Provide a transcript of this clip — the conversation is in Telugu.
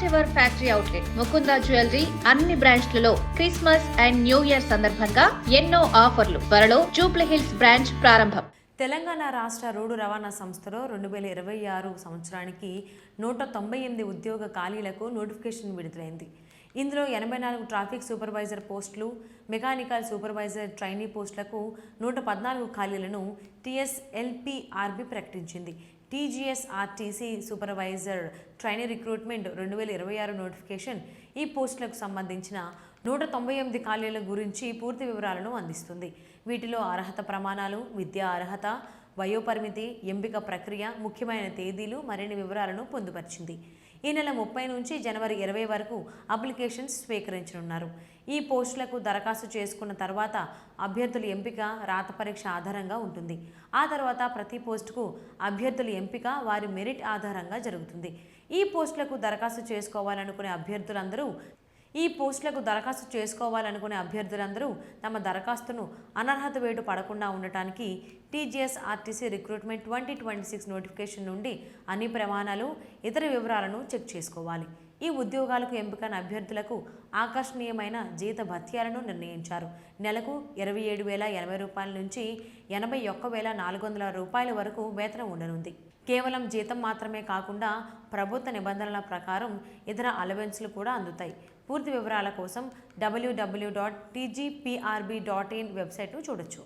First ever factory outlet Mukunda jewellery అన్ని బ్రాంచ్లలో క్రిస్మస్ అండ్ న్యూ ఇయర్ సందర్భంగా ఎన్నో ఆఫర్లు. త్వరలో జూబ్లీ హిల్స్ బ్రాంచ్ ప్రారంభం. తెలంగాణ రాష్ట్ర రోడ్డు రవాణా సంస్థలో 2026 సంవత్సరానికి 198 ఉద్యోగ ఖాళీలకు నోటిఫికేషన్ విడుదలైంది. ఇందులో 84 ట్రాఫిక్ సూపర్వైజర్ పోస్టులు, మెకానికల్ సూపర్వైజర్ ట్రైనీ పోస్టులకు 114 ఖాళీలను టీఎస్ఎల్పీఆర్బీ ప్రకటించింది. TGSRTC supervisor trainee recruitment 2026 notification ఈ పోస్టులకు సంబంధించిన 198 ఖాళీల గురించి పూర్తి వివరాలను అందిస్తుంది. వీటిలో అర్హత ప్రమాణాలు, విద్యా అర్హత, వయోపరిమితి, ఎంపిక ప్రక్రియ, ముఖ్యమైన తేదీలు, మరిన్ని వివరాలను పొందుపరిచింది. ఈ నెల 30 నుంచి జనవరి 20 వరకు అప్లికేషన్స్ స్వీకరించనున్నారు. ఈ పోస్టులకు దరఖాస్తు చేసుకున్న తర్వాత అభ్యర్థుల ఎంపిక రాత పరీక్ష ఆధారంగా ఉంటుంది. ఆ తర్వాత ప్రతి పోస్టుకు అభ్యర్థుల ఎంపిక వారి మెరిట్ ఆధారంగా జరుగుతుంది. ఈ పోస్టులకు దరఖాస్తు చేసుకోవాలనుకునే అభ్యర్థులందరూ తమ దరఖాస్తును అనర్హత వేటు పడకుండా ఉండటానికి టీజీఎస్ఆర్టీసీ రిక్రూట్మెంట్ 2026 నోటిఫికేషన్ నుండి అన్ని ప్రమాణాలు, ఇతర వివరాలను చెక్ చేసుకోవాలి. ఈ ఉద్యోగాలకు ఎంపికైన అభ్యర్థులకు ఆకర్షణీయమైన జీత భత్యాలను నిర్ణయించారు. నెలకు 27,080 రూపాయల నుంచి 81,400 రూపాయల వరకు వేతనం ఉండనుంది. కేవలం జీతం మాత్రమే కాకుండా ప్రభుత్వ నిబంధనల ప్రకారం ఇతర అలవెన్స్లు కూడా అందుతాయి. పూర్తి వివరాల కోసం www.tgprb.in వెబ్సైట్ను చూడొచ్చు.